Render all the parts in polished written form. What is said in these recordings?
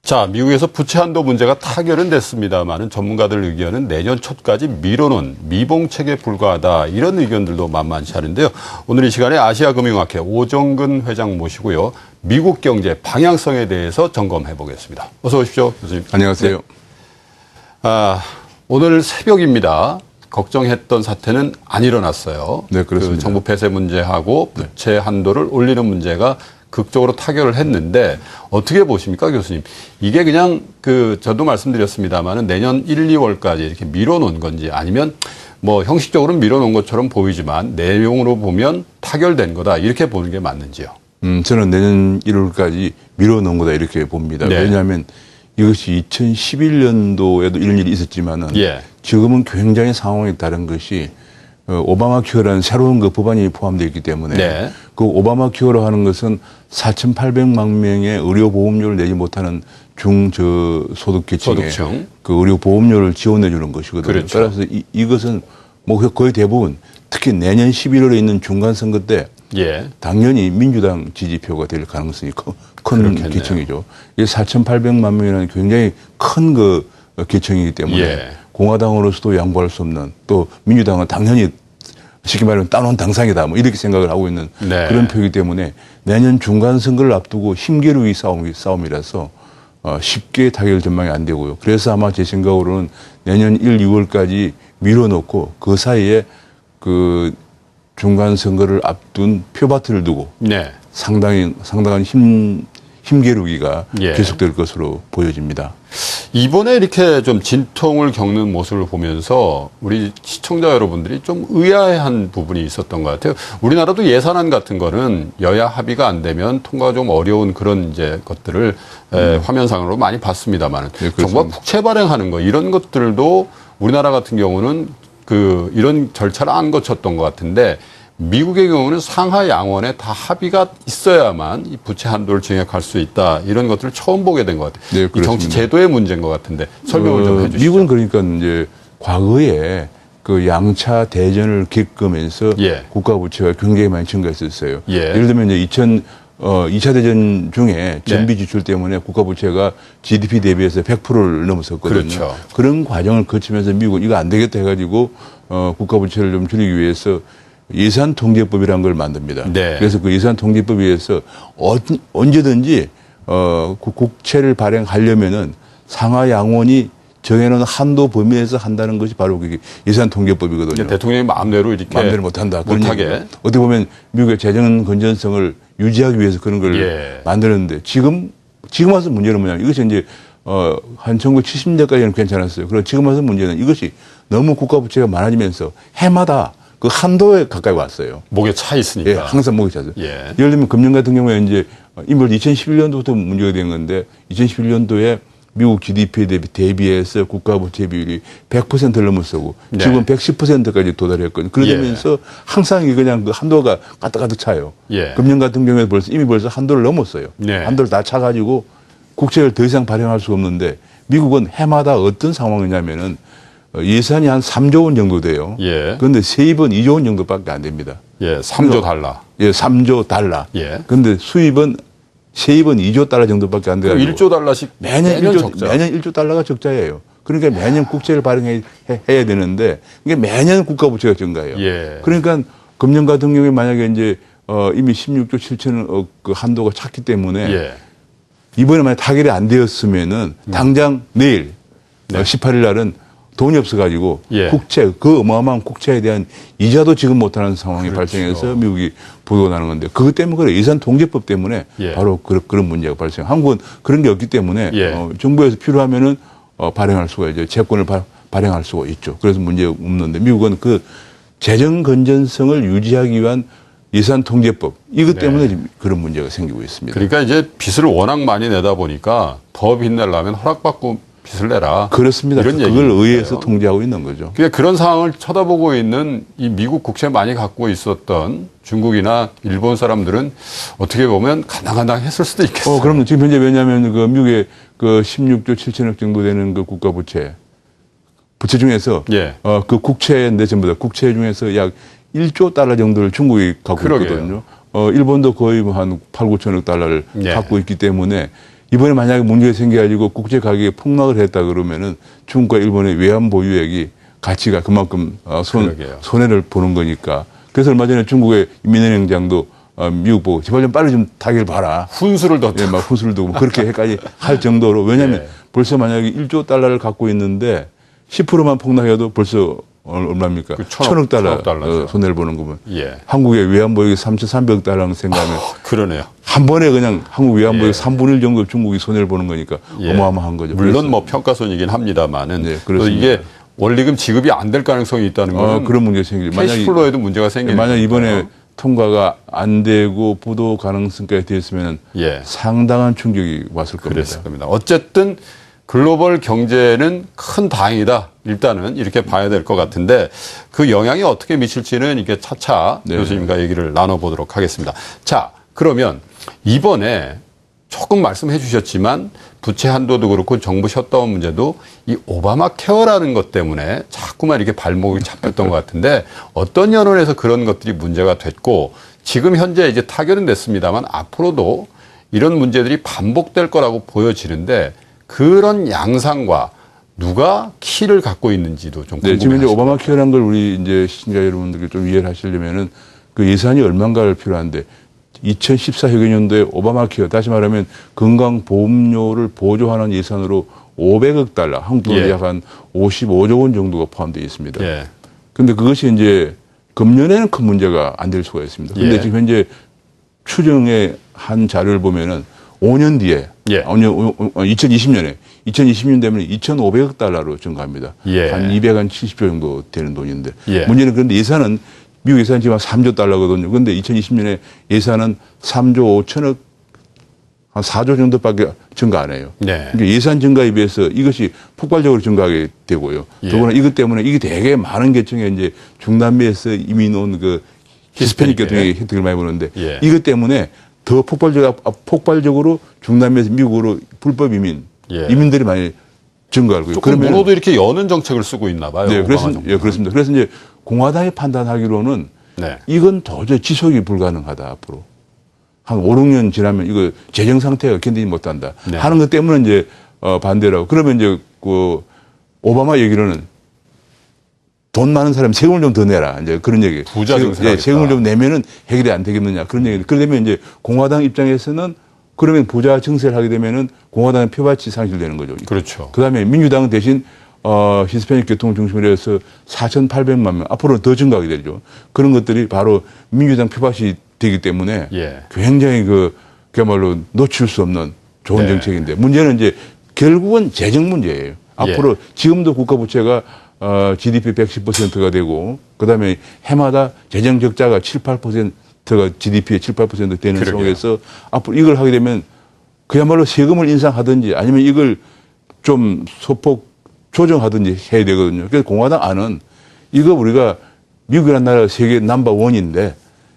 자, 미국에서 부채 한도 문제가 타결은 됐습니다만은 전문가들 의견은 내년 초까지 미뤄놓은 미봉책에 불과하다, 이런 의견들도 만만치 않은데요. 오늘 이 시간에 아시아금융학회 오정근 회장 모시고요, 미국 경제 방향성에 대해서 점검해 보겠습니다. 어서 오십시오, 교수님. 안녕하세요. 네. 오늘 새벽입니다. 걱정했던 사태는 안 일어났어요. 네, 그렇습니다. 그 정부 폐쇄 문제하고 부채 한도를 올리는 문제가 극적으로 타결을 했는데 어떻게 보십니까, 교수님? 이게 그냥 저도 말씀드렸습니다만은 내년 1, 2월까지 이렇게 밀어놓은 건지, 아니면 뭐 형식적으로는 밀어놓은 것처럼 보이지만 내용으로 보면 타결된 거다, 이렇게 보는 게 맞는지요? 저는 내년 1월까지 밀어놓은 거다, 이렇게 봅니다. 네. 왜냐하면 이것이 2011년도에도 이런 일이 있었지만은 지금은 굉장히 상황이 다른 것이 오바마 케어라는 새로운 그 법안이 포함되어 있기 때문에 그 오바마 케어로 하는 것은 4,800만 명의 의료 보험료를 내지 못하는 중저소득 계층에 그 의료 보험료를 지원해 주는 것이거든요. 그렇죠. 따라서 이것은 뭐 거의 대부분 특히 내년 11월에 있는 중간 선거 때 당연히 민주당 지지표가 될 가능성이 큰 계층이죠. 이 4,800만 명이라는 굉장히 큰 그 계층이기 때문에 공화당으로서도 양보할 수 없는, 또 민주당은 당연히 쉽게 말하면 따놓은 당상이다, 뭐 이렇게 생각을 하고 있는 그런 표이기 때문에 내년 중간 선거를 앞두고 힘겨루기 싸움이라서 쉽게 타결 전망이 안 되고요. 그래서 아마 제 생각으로는 내년 1, 2월까지 밀어놓고 그 사이에 그 중간 선거를 앞둔 표밭을 두고 상당한 힘겨루기가 계속될 것으로 보여집니다. 이번에 이렇게 좀 진통을 겪는 모습을 보면서 우리 시청자 여러분들이 좀 의아해한 부분이 있었던 것 같아요. 우리나라도 예산안 같은 거는 여야 합의가 안 되면 통과가 좀 어려운 그런 이제 것들을 화면상으로 많이 봤습니다만, 정부가 국채 발행하는 거, 이런 것들도 우리나라 같은 경우는 이런 절차를 안 거쳤던 것 같은데, 미국의 경우는 상하 양원에 다 합의가 있어야만 이 부채 한도를 증액할 수 있다, 이런 것들을 처음 보게 된 것 같아요. 이 정치 제도의 문제인 것 같은데 설명을 좀 해주시죠. 미국은 그러니까 이제 과거에 그 양차 대전을 겪으면서 국가 부채가 굉장히 많이 증가했었어요. 예를 들면 이제 2차 대전 중에 전비 지출 때문에 국가 부채가 GDP 대비해서 100%를 넘었었거든요. 그런 과정을 거치면서 미국은 이거 안 되겠다 해가지고 국가 부채를 좀 줄이기 위해서 예산 통제법이라는 걸 만듭니다. 그래서 그 예산 통제법에 의해서 언제든지 국채를 발행하려면은 상하 양원이 정해놓은 한도 범위 내에서 한다는 것이 바로 그게 예산 통제법이거든요. 대통령이 마음대로 못한다. 못하게. 어떻게 보면 미국의 재정 건전성을 유지하기 위해서 그런 걸 만드는데 지금 와서 문제는 뭐냐면, 이것이 이제 한 1970년대까지는 괜찮았어요. 그리고 지금 와서 문제는 이것이 너무 국가 부채가 많아지면서 해마다 그 한도에 가까이 왔어요. 목에 차 있으니까. 항상 목에 차죠. 예를 들면 금년 같은 경우에 이제 이번 2011년도부터 문제가 된 건데, 2011년도에 미국 GDP 대비해서 국가 부채 비율이 100%를 넘었고 지금 110%까지 도달했거든요. 그러면서 항상 그냥 그 한도가 가득 차요. 금년 같은 경우에 벌써 한도를 넘었어요. 한도를 다 차가지고 국채를 더 이상 발행할 수가 없는데, 미국은 해마다 어떤 상황이냐면은 예산이 한 3조 원 정도 돼요. 그런데 세입은 2조 원 정도밖에 안 됩니다. 3조 달러. 3조 달러. 그런데 세입은 2조 달러 정도밖에 안 돼요. 1조 달러씩 매년 1조 달러가 적자예요. 그러니까 매년 국채를 발행해야 되는데 이게 매년 국가 부채가 증가해요. 그러니까 금년 같은 경우에 만약에 이제 이미 16조 7천억 그 한도가 찼기 때문에 이번에 만약 타결이 안 되었으면은 당장 내일 18일 날은 돈이 없어가지고 국채, 그 어마어마한 국채에 대한 이자도 지금 못하는 상황이 발생해서 미국이 보도가 나는 건데, 그것 때문에 그래. 예산 통제법 때문에 바로 그런 문제가 발생. 한국은 그런 게 없기 때문에 정부에서 필요하면은 발행할 수가 있죠. 채권을 발행할 수가 있죠. 그래서 문제 없는데, 미국은 그 재정 건전성을 유지하기 위한 예산 통제법, 이것 때문에 그런 문제가 생기고 있습니다. 그러니까 이제 빚을 워낙 많이 내다 보니까 더 빚 내려면 허락받고 빚을 내라. 그렇습니다. 그걸 의회에서 통제하고 있는 거죠. 그러니까 그런 상황을 쳐다보고 있는 이 미국 국채 많이 갖고 있었던 중국이나 일본 사람들은 어떻게 보면 간당간당했을 수도 있겠어요. 그럼요. 지금 현재 왜냐하면 그 미국의 그 16조 7천억 정도 되는 그 국가 부채 중에서 그 국채인데 전부 다 국채 중에서 약 1조 달러 정도를 중국이 갖고 있거든요. 일본도 거의 한 8, 9천억 달러를 갖고 있기 때문에 이번에 만약에 문제가 생겨가지고 국제 가격이 폭락을 했다 그러면은 중국과 일본의 외환 보유액이 가치가 그만큼 손해를 보는 거니까. 그래서 얼마 전에 중국의 민은행장도 미국 보고 제발 좀 빨리 좀 타길 봐라. 훈수를 더. 예, 막 훈수를 두고 그렇게까지 할 정도로. 왜냐하면 예. 벌써 만약에 1조 달러를 갖고 있는데 10%만 폭락해도 벌써 얼마입니까? 그 1,000억 달러 손해를 보는 거면. 예. 한국의 외환보유액이 3,300억 달러라는 생각하면. 그러네요. 한 번에 그냥 한국 외환보유액 예. 3분의 1 정도 중국이 손해를 보는 거니까 예. 어마어마한 거죠. 물론 뭐 평가손이긴 합니다만은 네, 또 그렇습니다. 이게 원리금 지급이 안 될 가능성이 있다는 거는 그런 문제가 생기죠. 캐시플로에도 문제가 생기는 만약 이번에 거니까요. 통과가 안 되고 부도 가능성까지 됐으면 예. 상당한 충격이 왔을 겁니다. 그랬을 겁니다. 어쨌든 글로벌 경제는 큰 다행이다. 일단은 이렇게 봐야 될 것 같은데 그 영향이 어떻게 미칠지는 이게 차차 네. 교수님과 얘기를 나눠보도록 하겠습니다. 자, 그러면 이번에 조금 말씀해 주셨지만 부채 한도도 그렇고 정부 셧다운 문제도 이 오바마 케어라는 것 때문에 자꾸만 이렇게 발목이 잡혔던 것 같은데 어떤 연원에서 그런 것들이 문제가 됐고 지금 현재 이제 타결은 됐습니다만 앞으로도 이런 문제들이 반복될 거라고 보여지는데 그런 양상과 누가 키를 갖고 있는지도 좀 궁금해요. 네, 지금 이제 오바마 케어라는 걸 우리 이제 시청자 여러분들께 좀 이해를 하시려면은 그 예산이 얼마인가를 필요한데 2014 회계년도에 오바마 케어, 다시 말하면 건강보험료를 보조하는 예산으로 500억 달러, 한국 돈으로 예. 약 한 55조 원 정도가 포함되어 있습니다. 예. 근데 그것이 이제 금년에는 큰 문제가 안 될 수가 있습니다. 근데 예. 지금 현재 추정의 한 자료를 보면은 5년 뒤에, 예. 2020년 되면 2,500억 달러로 증가합니다. 예. 한 270조 정도 되는 돈인데. 예. 문제는 그런데 예산은 미국 예산이 지금 한 3조 달러거든요. 그런데 2020년에 예산은 3조 5천억, 한 4조 정도밖에 증가 안 해요. 네. 그러니까 예산 증가에 비해서 이것이 폭발적으로 증가하게 되고요. 예. 더구나 이것 때문에 이게 되게 많은 계층에 이제 중남미에서 이민 온 그 히스패닉 계통의 혜택을 많이 보는데 예. 이것 때문에 더 폭발적으로 중남미에서 미국으로 불법 이민들이 많이 증가하고요. 조금 물어도 이렇게 여는 정책을 쓰고 있나 봐요. 네, 오바마 정부는. 예, 그렇습니다. 그래서 이제 공화당이 판단하기로는 네. 이건 도저히 지속이 불가능하다 앞으로. 한 5, 6년 지나면 이거 재정 상태가 견디지 못한다. 네. 하는 것 때문에 이제 반대라고. 그러면 이제 그 오바마 얘기로는 돈 많은 사람 세금을 좀 더 내라. 이제 그런 얘기. 부자 증세하겠다. 세금을 좀 내면은 해결이 안 되겠느냐. 그런 얘기. 그러면 이제 공화당 입장에서는 그러면 부자 증세를 하게 되면은 공화당의 표밭이 상실되는 거죠. 그렇죠. 그 다음에 민주당은 대신 히스패닉 계통을 중심으로 해서 4,800만 명, 앞으로 더 증가하게 되죠. 그런 것들이 바로 민주당 표밭이 되기 때문에 예. 굉장히 그야말로 놓칠 수 없는 좋은 네. 정책인데 문제는 이제 결국은 재정 문제예요. 앞으로 지금도 국가 부채가 GDP 110%가 되고 그다음에 해마다 재정 적자가 7, 8%가 GDP의 7, 8% 되는 그러게요. 속에서 앞으로 이걸 하게 되면 그야말로 세금을 인상하든지 아니면 이걸 좀 소폭 조정하든지 해야 되거든요. 그래서 공화당 안은 이거 우리가 미국이라는 나라가 세계 넘버원인데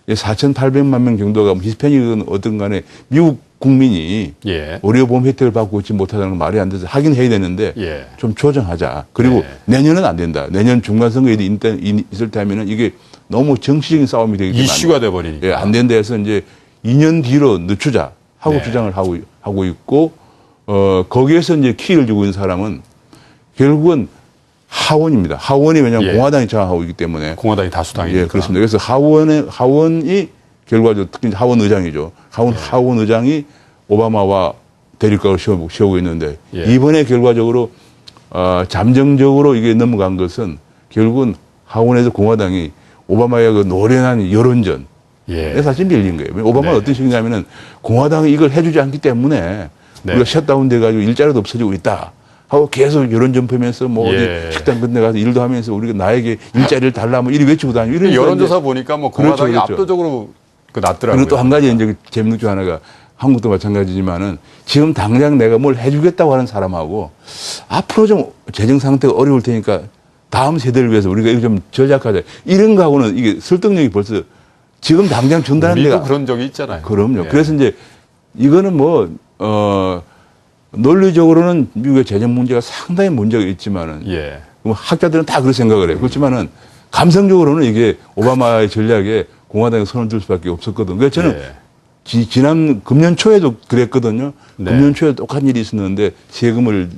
4,800만 명 정도가 히스패닉은 어떤 간에 미국 국민이 예. 의료보험 혜택을 받고 있지 못하다는 건 말이 안 돼서 하긴 해야 되는데 예. 좀 조정하자. 그리고 내년은 안 된다. 내년 중간선거에 있을 때 하면은 이게 너무 정치적인 싸움이 되기 때문에 이슈가 돼버리니까. 예, 안 된다 해서 이제 2년 뒤로 늦추자 하고 네. 주장을 하고 있고 거기에서 이제 키를 주고 있는 사람은 결국은 하원입니다. 하원이 왜냐하면 예. 공화당이 장악하고 있기 때문에 공화당이 다수당이니까. 예, 그렇습니다. 그래서 하원이 결과적으로 특히 하원 의장이죠. 하원 의장이 오바마와 대립각을 세우고 있는데 예. 이번에 결과적으로 잠정적으로 이게 넘어간 것은 결국은 하원에서 공화당이 오바마의 그 노련한 여론전 예. 사실 밀린 거예요. 오바마가 네. 어떤 식이냐면은 공화당이 이걸 해주지 않기 때문에 네. 우리가 셧다운 돼가지고 일자리도 없어지고 있다. 하고 계속 여론 전표면서 뭐 예. 어디 식당 끝내 가서 일도 하면서 우리가 나에게 일자리를 달라 뭐 이리 외치고 다니고 이런 여론조사 보니까 뭐 공화당이 그렇죠. 압도적으로 낫더라고요. 그리고 또 한 가지 이제 재밌는 중 하나가 한국도 마찬가지지만은 지금 당장 내가 뭘 해주겠다고 하는 사람하고 앞으로 좀 재정 상태가 어려울 테니까 다음 세대를 위해서 우리가 이거 좀 전략하자. 이런 거하고는 이게 설득력이 벌써 지금 당장 준다는 우리도 데가 그런 적이 있잖아요. 그럼요. 예. 그래서 이제 이거는 논리적으로는 미국의 재정 문제가 상당히 문제가 있지만은 예. 뭐 학자들은 다 그렇게 생각을 해요. 그렇지만은 감성적으로는 이게 오바마의 전략에 공화당이 손을 들 수밖에 없었거든. 그래서 저는 예. 지난 금년 초에도 그랬거든요. 네. 금년 초에 똑같은 일이 있었는데 세금을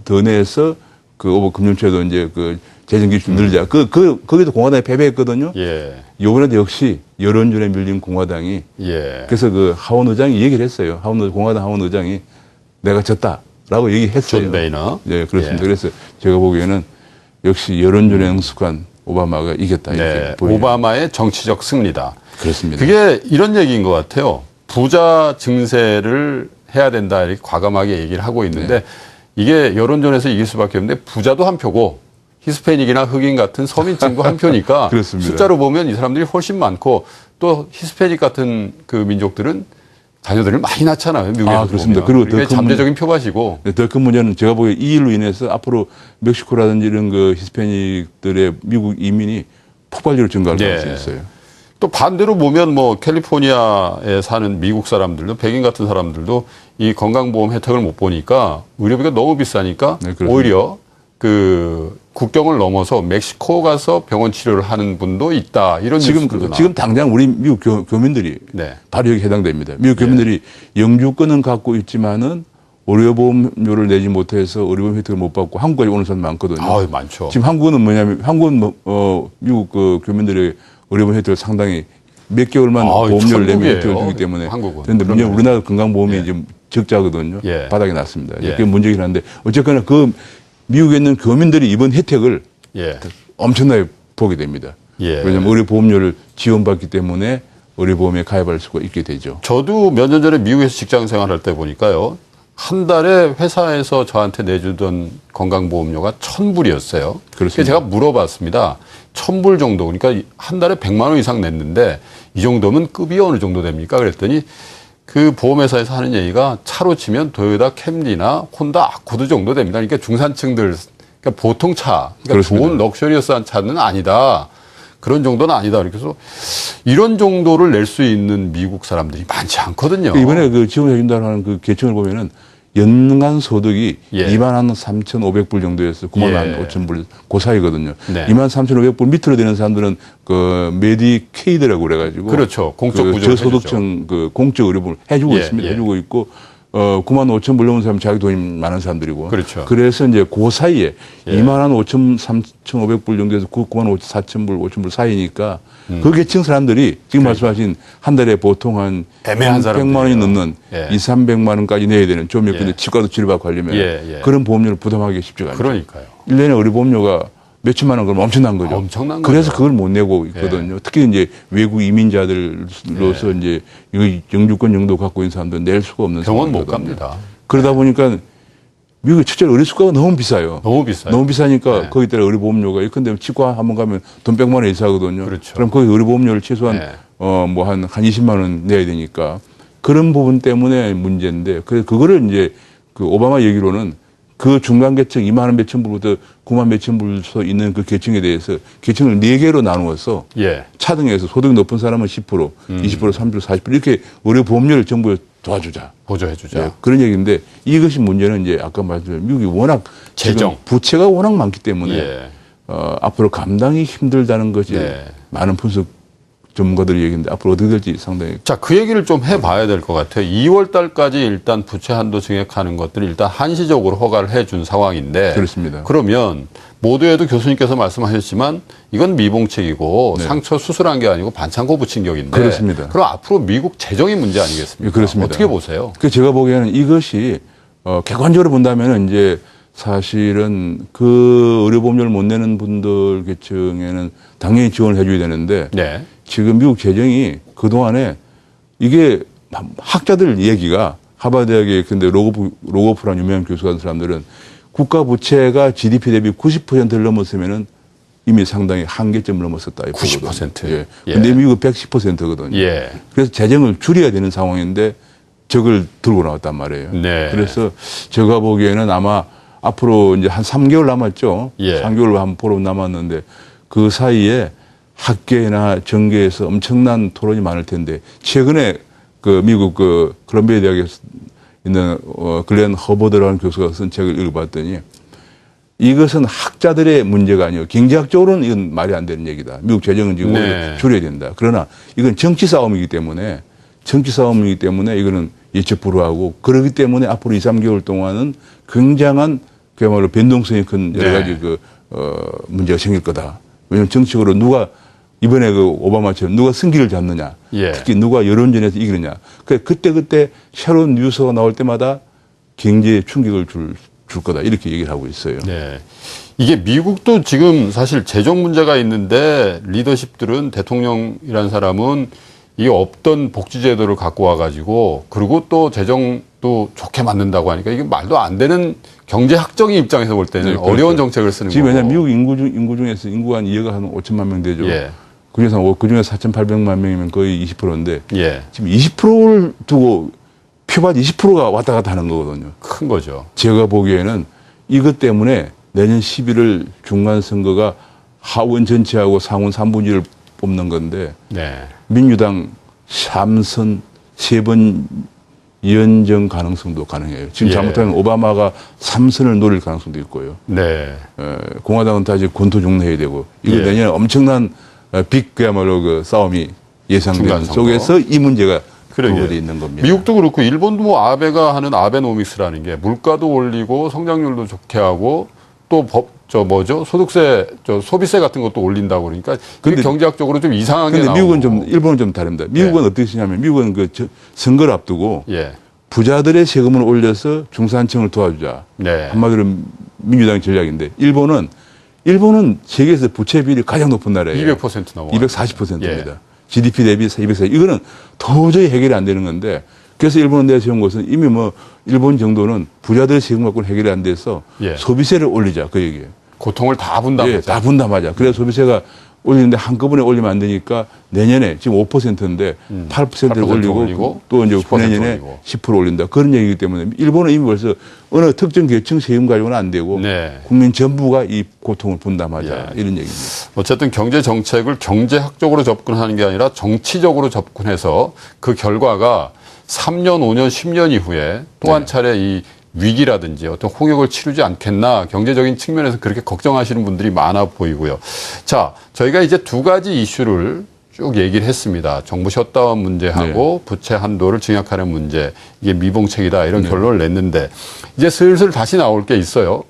더 내서 그 금년 초에도 이제 그 재정 기준 늘자. 거기도 공화당이 패배했거든요. 예. 요번에도 역시 여론전에 밀린 공화당이 예. 그래서 그 하원 의장이 얘기를 했어요. 공화당 하원 의장이 내가 졌다라고 얘기했어요. 존 베이너. 네, 그렇습니다. 예. 그래서 제가 보기에는 역시 여론전에 능숙한 오바마가 이겼다 이렇게 네. 보입니다. 오바마의 정치적 승리다. 그렇습니다. 그게 이런 얘기인 것 같아요. 부자 증세를 해야 된다 이렇게 과감하게 얘기를 하고 있는데 이게 여론전에서 이길 수밖에 없는데 부자도 한 표고 히스패닉이나 흑인 같은 서민층도 한 표니까 그렇습니다. 숫자로 보면 이 사람들이 훨씬 많고 또 히스패닉 같은 그 민족들은 자녀들을 많이 낳잖아요. 미국에서 그렇습니다. 보면. 그리고 그게 잠재적인 표밭이고. 네, 더 큰 문제는 제가 보기에 이 일로 인해서 앞으로 멕시코라든지 이런 그 히스패닉들의 미국 이민이 폭발적으로 증가할 가능성이 있어요. 또 반대로 보면 뭐 캘리포니아에 사는 미국 사람들도 백인 같은 사람들도 이 건강보험 혜택을 못 보니까 의료비가 너무 비싸니까 네, 오히려 그 국경을 넘어서 멕시코 가서 병원 치료를 하는 분도 있다. 이런 뉴스들도 나와요. 지금 당장 우리 미국 교민들이 네. 바로 여기 해당됩니다. 미국 교민들이 영주권은 갖고 있지만은 의료보험료를 내지 못해서 의료보험 혜택을 못 받고 한국까지 오는 사람 많거든요. 많죠. 지금 한국은 뭐냐면 한국은 미국 그 교민들의 의료보험 혜택을 상당히 몇 개월만 보험료를 내면 혜택을 주기 때문에. 한국은. 그런데 문제는 우리나라 건강보험이 지금 적자거든요. 예. 바닥에 났습니다. 예. 그게 문제긴 한데 어쨌거나 그 미국에 있는 교민들이 이번 혜택을 엄청나게 보게 됩니다. 왜냐하면 의료보험료를 지원받기 때문에 의료보험에 가입할 수가 있게 되죠. 저도 몇 년 전에 미국에서 직장 생활할 때 보니까요. 한 달에 회사에서 저한테 내주던 건강보험료가 1,000불이었어요. 그래서 제가 물어봤습니다. 1,000불 정도. 그러니까 한 달에 100만 원 이상 냈는데 이 정도면 급이 어느 정도 됩니까? 그랬더니 그 보험회사에서 하는 얘기가 차로 치면 도요타 캠리나 혼다 아코드 정도 됩니다. 그러니까 중산층들, 그러니까 보통 차, 그러니까 그렇습니다. 좋은 럭셔리어스한 차는 아니다. 그런 정도는 아니다. 그래서 이런 정도를 낼 수 있는 미국 사람들이 많지 않거든요. 이번에 그 지원해준다는 그 계층을 보면은 연간 소득이 23,500불 정도에서 95,000불 그 사이거든요. 23,500불 밑으로 되는 사람들은 그 메디케이드라고 그래가지고 그렇죠. 공적 그 구조를 저소득층 그 공적 의료보험을 해주고 있습니다. 해주고 있고 95,000불 넘은 사람 자기 돈이 많은 사람들이고. 그렇죠. 그래서 이제 그 사이에 23,500불 정도에서 94,000불, 5,000불 사이니까 그 계층 사람들이 지금 말씀하신 한 달에 보통 한 애매한 100만 원이 넘는 200~300만 원까지 내야 되는 좀 몇 군데 치과도 치료받고 하려면 그런 보험료를 부담하기 쉽지가 않죠. 그러니까요. 1년에 의료보험료가 몇천만 원 그러면 엄청난 거죠. 엄청난 그래서 거죠. 그걸 못 내고 있거든요. 특히 이제 외국 이민자들로서 이제 영주권 정도 갖고 있는 사람들은 낼 수가 없는 병원 못 상황이거든요. 갑니다. 그러다 보니까 미국의 첫째로 의료 수가가 너무 비싸요. 너무 비싸요. 너무 비싸니까 거기 따라 의료보험료가 예컨대 치과 한번 가면 돈 100만 원 이상하거든요. 그렇죠. 그럼 거기 의료보험료를 최소한 뭐 한 20만 원 내야 되니까 그런 부분 때문에 문제인데 그거를 이제 그 오바마 얘기로는 그 중간 계층 2만 원 몇천 불부터 9만 몇천 불서 있는 그 계층에 대해서 계층을 4개로 나누어서 차등해서 소득이 높은 사람은 10%, 20%, 30%, 40% 이렇게 의료보험료를 정부에 도와주자. 보조해주자. 그런 얘기인데 이것이 문제는 이제 아까 말씀드린 미국이 워낙 재정 부채가 워낙 많기 때문에 앞으로 감당이 힘들다는 것이 많은 분석 전문가들이 얘기인데 앞으로 어떻게 될지 상당히. 자, 그 얘기를 좀 해봐야 될 것 같아요. 2월 달까지 일단 부채 한도 증액하는 것들을 일단 한시적으로 허가를 해준 상황인데. 그렇습니다. 그러면 모두에도 교수님께서 말씀하셨지만 이건 미봉책이고 상처 수술한 게 아니고 반창고 붙인 격인데. 그렇습니다. 그럼 앞으로 미국 재정이 문제 아니겠습니까? 그렇습니다. 어떻게 보세요? 제가 보기에는 이것이 객관적으로 본다면 이제 사실은 그 의료보험료를 못 내는 분들 계층에는 당연히 지원을 해줘야 되는데 지금 미국 재정이 그동안에 이게 학자들 얘기가 하버드 대학의 근데 로고프라는 유명한 교수 같은 사람들은 국가 부채가 GDP 대비 90%를 넘었으면은 이미 상당히 한계점을 넘었었다. 90%. 근데 미국은 110%거든요. 그래서 재정을 줄여야 되는 상황인데 적을 들고 나왔단 말이에요. 그래서 제가 보기에는 아마 앞으로 이제 한 3개월 남았죠. 3개월 한 보름 남았는데 그 사이에 학계나 정계에서 엄청난 토론이 많을 텐데 최근에 그 미국 그 콜롬비아 대학에 있는 글렌 허버드라는 교수가 쓴 책을 읽어봤더니 이것은 학자들의 문제가 아니에요. 경제학적으로는 이건 말이 안 되는 얘기다. 미국 재정은 지금 줄여야 된다. 그러나 이건 정치 싸움이기 때문에 정치 싸움이기 때문에 이거는 예측 불허하고 그러기 때문에 앞으로 2, 3개월 동안은 굉장한 그야말로 변동성이 큰 여러 가지 문제가 생길 거다. 왜냐하면 정치적으로 누가 이번에 그 오바마처럼 누가 승기를 잡느냐. 특히 누가 여론전에서 이기느냐. 그때 새로운 뉴스가 나올 때마다 경제에 충격을 줄 거다. 이렇게 얘기를 하고 있어요. 네. 이게 미국도 지금 사실 재정 문제가 있는데 리더십들은 대통령이라는 사람은 이 없던 복지제도를 갖고 와가지고 그리고 또 재정도 좋게 만든다고 하니까 이게 말도 안 되는 경제학적인 입장에서 볼 때는 그렇죠. 어려운 정책을 쓰는 거고. 지금 왜냐하면 미국 인구 중에서 인구가 한 2억 한 5천만 명 되죠. 그중에서 4,800만 명이면 거의 20%인데 지금 20%를 두고 표밭 20%가 왔다 갔다 하는 거거든요. 큰 거죠. 제가 보기에는 이것 때문에 내년 11월 중간선거가 하원 전체하고 상원 3분의 1을 뽑는 건데 민주당 3선 3번 연정 가능성도 가능해요. 지금 잘못하면 오바마가 3선을 노릴 가능성도 있고요. 공화당은 다시 권투중례해야 되고 이거 내년에 엄청난 그야말로 그 싸움이 예상되는 속에서 이 문제가 부각되어 있는 겁니다. 미국도 그렇고 일본도 뭐 아베가 하는 아베노믹스라는 게 물가도 올리고 성장률도 좋게 하고 또 소득세, 소비세 같은 것도 올린다고 그러니까 근데 경제학적으로 좀 이상하게 나오고. 미국은 일본은 좀 다릅니다. 미국은 어떻게 하냐면 미국은 선거를 앞두고 부자들의 세금을 올려서 중산층을 도와주자. 한마디로 민주당의 전략인데 일본은 세계에서 부채 비율이 가장 높은 나라예요. 200% 넘어. 240%입니다. GDP 대비 240. 이거는 도저히 해결이 안 되는 건데 그래서 일본은 내세운 것은 이미 일본 정도는 부자들의 세금 갖고는 해결이 안 돼서 소비세를 올리자 그 얘기예요. 고통을 다 분담하자. 다 분담하자. 그래서 소비세가 올리는데 한꺼번에 올리면 안 되니까 내년에 지금 5%인데 8%를 올리고 또 이제 후내년에 10% 올린다. 그런 얘기이기 때문에 일본은 이미 벌써 어느 특정 계층 세금 가지고는 안 되고 국민 전부가 이 고통을 분담하자 이런 얘기입니다. 어쨌든 경제 정책을 경제학적으로 접근하는 게 아니라 정치적으로 접근해서 그 결과가 3년, 5년, 10년 이후에 또 한 차례 이 위기라든지 어떤 홍역을 치르지 않겠나 경제적인 측면에서 그렇게 걱정하시는 분들이 많아 보이고요. 자, 저희가 이제 두 가지 이슈를 쭉 얘기를 했습니다. 정부 셧다운 문제하고 부채 한도를 증약하는 문제. 이게 미봉책이다 이런 결론을 냈는데 이제 슬슬 다시 나올 게 있어요.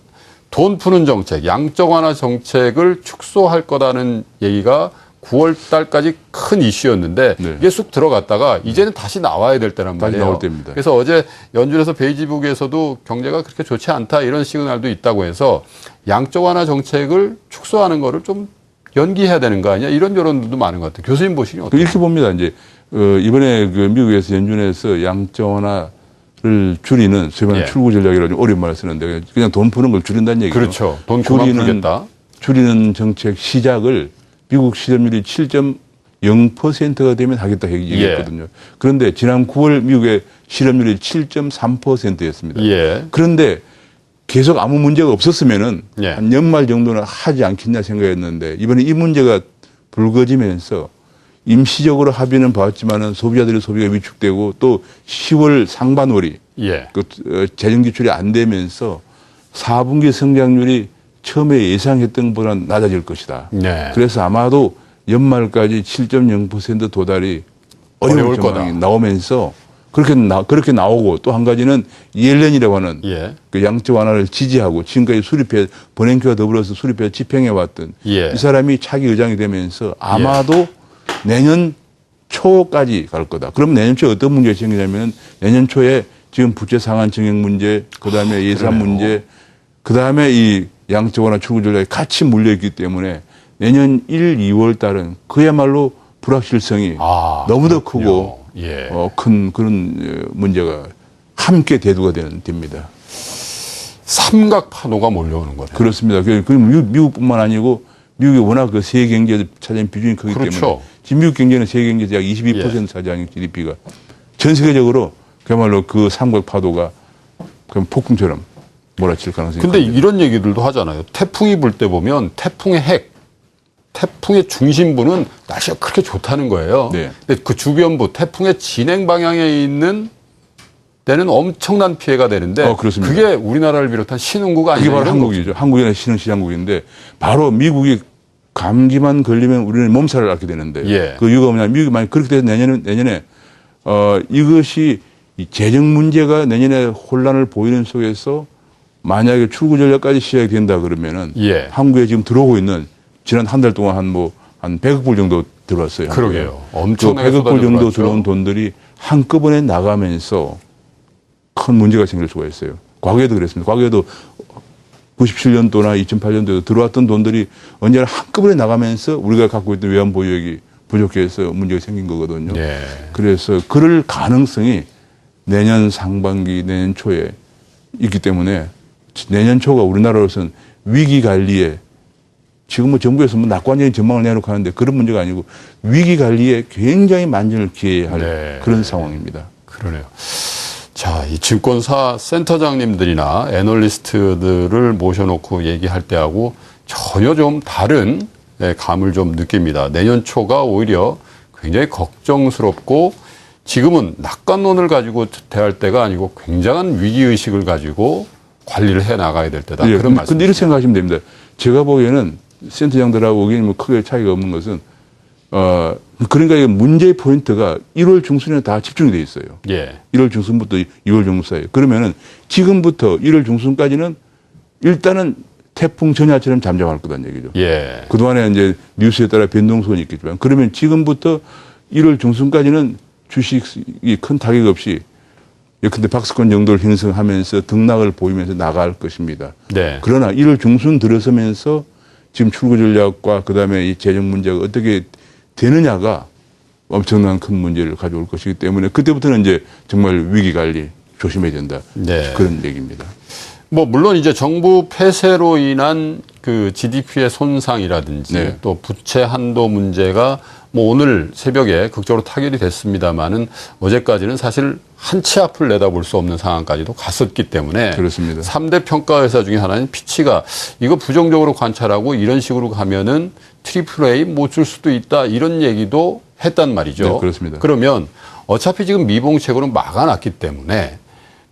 돈 푸는 정책, 양적 완화 정책을 축소할 거다는 얘기가 9월 달까지 큰 이슈였는데 이게 쑥 들어갔다가 이제는 다시 나와야 될 때란 말이에요. 다시 나올 때입니다. 그래서 어제 연준에서 베이지북에서도 경제가 그렇게 좋지 않다 이런 시그널도 있다고 해서 양적 완화 정책을 축소하는 거를 좀 연기해야 되는 거 아니야? 이런 여론도 많은 것 같아요. 교수님 보시니 어때요? 이렇게 봅니다. 이제 이번에 그 미국에서 연준에서 양적 완화를 줄이는 소위 말하는 출구 전략이라고 좀 어려운 말을 쓰는데 그냥 돈 푸는 걸 줄인다는 얘기죠. 그렇죠. 돈 그만 풀겠다. 줄이는 정책 시작을 미국 실업률이 7.0%가 되면 하겠다 얘기했거든요. 그런데 지난 9월 미국의 실업률이 7.3%였습니다. 그런데 계속 아무 문제가 없었으면은 한 연말 정도는 하지 않겠냐 생각했는데 이번에 이 문제가 불거지면서 임시적으로 합의는 봤지만은 소비자들의 소비가 위축되고 또 10월 상반월이 재정 기출이 안 되면서 4분기 성장률이 처음에 예상했던 것보다는 낮아질 것이다. 그래서 아마도 연말까지 7.0% 도달이 어려울 전망이 나오면서 그렇게 나오고 또 한 가지는 옐렌이라고 하는 그 양적 완화를 지지하고 지금까지 버냉키와 더불어서 수립해 집행해왔던 이 사람이 차기 의장이 되면서 아마도 내년 초까지 갈 거다. 그럼 내년 초에 어떤 문제가 생기냐면 내년 초에 지금 부채 상한 증액 문제, 그다음에 예산 문제, 그다음에 이 양적 완화 출구 전략이 같이 물려있기 때문에 내년 1, 2월 달은 그야말로 불확실성이 너무도 크고 큰 그런 문제가 함께 대두가 됩니다. 삼각 파도가 몰려오는 거네요. 그렇습니다. 미국뿐만 아니고 미국이 워낙 그 세계 경제에 차지하는 비중이 크기 때문에 지금 미국 경제는 세계 경제 약 22% 차지하는 GDP가 전 세계적으로 그야말로 그 삼각 파도가 그냥 폭풍처럼 몰아칠 가능성이 근데 큽니다. 이런 얘기들도 하잖아요. 태풍이 불 때 보면 태풍의 태풍의 중심부는 날씨가 그렇게 좋다는 거예요. 근데 그 주변부, 태풍의 진행 방향에 있는 데는 엄청난 피해가 되는데 그게 우리나라를 비롯한 신흥국 아니에요? 그게 바로 한국이죠. 한국이나 신흥시장국인데 바로 미국이 감기만 걸리면 우리는 몸살을 앓게 되는데 그 이유가 뭐냐면 미국이 만약 그렇게 돼서 내년에 이것이 이 재정 문제가 내년에 혼란을 보이는 속에서 만약에 출구 전략까지 시작이 된다 그러면은 예. 한국에 지금 들어오고 있는 지난 한 달 동안 한 100억 불 정도 들어왔어요. 그러게요. 그 엄청나게 100억 불 정도 쏟아져 들어온 돈들이 한꺼번에 나가면서 큰 문제가 생길 수가 있어요. 과거에도 그랬습니다. 과거에도 97년도나 2008년도에도 들어왔던 돈들이 언제나 한꺼번에 나가면서 우리가 갖고 있던 외환 보유액이 부족해서 문제가 생긴 거거든요. 예. 그래서 그럴 가능성이 내년 상반기, 내년 초에 있기 때문에 내년 초가 우리나라로서는 위기 관리에 지금 뭐 정부에서 뭐 낙관적인 전망을 내놓고 하는데 그런 문제가 아니고 위기 관리에 굉장히 만전을 기해야 할 네. 그런 상황입니다. 그러네요. 자, 이 증권사 센터장님들이나 애널리스트들을 모셔놓고 얘기할 때하고 전혀 좀 다른 감을 좀 느낍니다. 내년 초가 오히려 굉장히 걱정스럽고 지금은 낙관론을 가지고 대할 때가 아니고 굉장한 위기의식을 가지고 관리를 해 나가야 될 때다. 예, 그런 말씀. 근데 이렇게 생각하시면 됩니다. 제가 보기에는 센터장들하고 보기에는 뭐 크게 차이가 없는 것은, 그러니까 이 문제의 포인트가 1월 중순에 다 집중이 돼 있어요. 예. 1월 중순부터 2월 중순 사이에. 그러면은 지금부터 1월 중순까지는 일단은 태풍 전야처럼 잠잠할 거다는 얘기죠. 예. 그동안에 이제 뉴스에 따라 변동성이 있겠지만 그러면 지금부터 1월 중순까지는 주식이 큰 타격 없이 예컨대 박스권 정도를 형성하면서 등락을 보이면서 나갈 것입니다. 네. 그러나 1월 중순 들어서면서 지금 출구 전략과 그다음에 이 재정 문제가 어떻게 되느냐가 엄청난 큰 문제를 가져올 것이기 때문에 그때부터는 이제 정말 위기 관리 조심해야 된다. 네. 그런 얘기입니다. 뭐 물론 이제 정부 폐쇄로 인한 그 GDP의 손상이라든지 네. 또 부채 한도 문제가 뭐 오늘 새벽에 극적으로 타결이 됐습니다만은 어제까지는 사실 한 치 앞을 내다볼 수 없는 상황까지도 갔었기 때문에 그렇습니다. 3대 평가 회사 중에 하나인 피치가 이거 부정적으로 관찰하고 이런 식으로 가면은 트리플 A 못 줄 수도 있다 이런 얘기도 했단 말이죠. 네, 그렇습니다. 그러면 어차피 지금 미봉책으로 막아놨기 때문에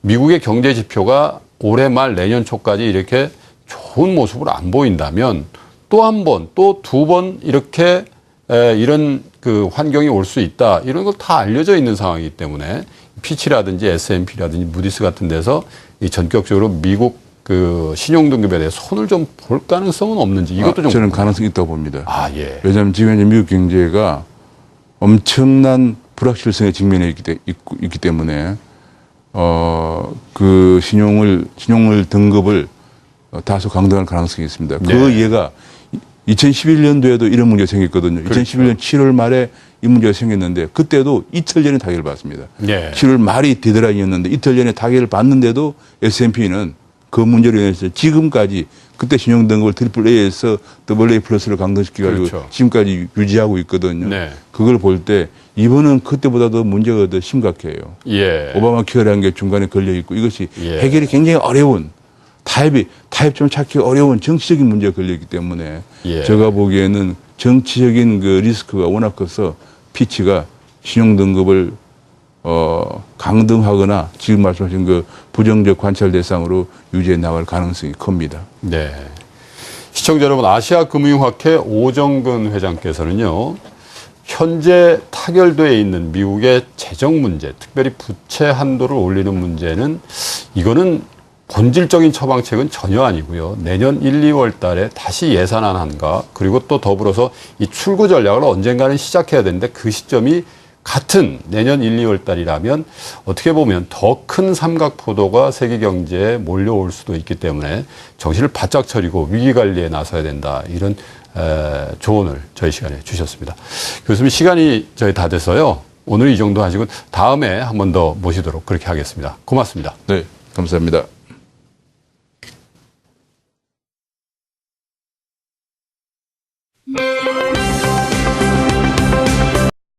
미국의 경제 지표가 올해 말 내년 초까지 이렇게 좋은 모습을 안 보인다면 또 한 번, 또 두 번 이렇게 이런 그 환경이 올 수 있다. 이런 걸 다 알려져 있는 상황이기 때문에 피치라든지 S&P라든지 무디스 같은 데서 이 전격적으로 미국 그 신용등급에 대해 손을 좀 볼 가능성은 없는지 이것도 좀 저는 가능성이 있다고 봅니다. 아, 예. 왜냐하면 지금 현재 미국 경제가 엄청난 불확실성에 직면해 있기 때문에 그 신용을 등급을 다소 강등할 가능성이 있습니다. 그 네. 예가 2011년도에도 이런 문제가 생겼거든요. 그렇죠. 2011년 7월 말에 이 문제가 생겼는데 그때도 이틀 전에 타결을 받습니다. 네. 7월 말이 데드라인이었는데 이틀 전에 타결을 받는데도 S&P는 그 문제로 인해서 지금까지 그때 신용등급을 AA에서 AA 플러스를 강등시켜가지고 그렇죠. 지금까지 유지하고 있거든요. 네. 그걸 볼 때 이번은 그때보다도 문제가 더 심각해요. 예. 오바마 케어라는 게 중간에 걸려 있고 이것이 예. 해결이 굉장히 어려운 타협 좀 찾기 어려운 정치적인 문제가 걸려 있기 때문에 예. 제가 보기에는 정치적인 그 리스크가 워낙 커서 피치가 신용등급을 강등하거나 지금 말씀하신 그 부정적 관찰 대상으로 유지해 나갈 가능성이 큽니다. 네. 시청자 여러분, 아시아금융학회 오정근 회장께서는요, 현재 타결되어 있는 미국의 재정 문제, 특별히 부채 한도를 올리는 문제는 이거는 본질적인 처방책은 전혀 아니고요. 내년 1, 2월 달에 다시 예산안과 그리고 또 더불어서 이 출구 전략을 언젠가는 시작해야 되는데 그 시점이 같은 내년 1, 2월 달이라면 어떻게 보면 더 큰 삼각포도가 세계 경제에 몰려올 수도 있기 때문에 정신을 바짝 차리고 위기 관리에 나서야 된다. 이런 조언을 저희 시간에 주셨습니다. 교수님 시간이 저희 다 돼서요. 오늘 이 정도 하시고 다음에 한 번 더 모시도록 그렇게 하겠습니다. 고맙습니다. 네, 감사합니다.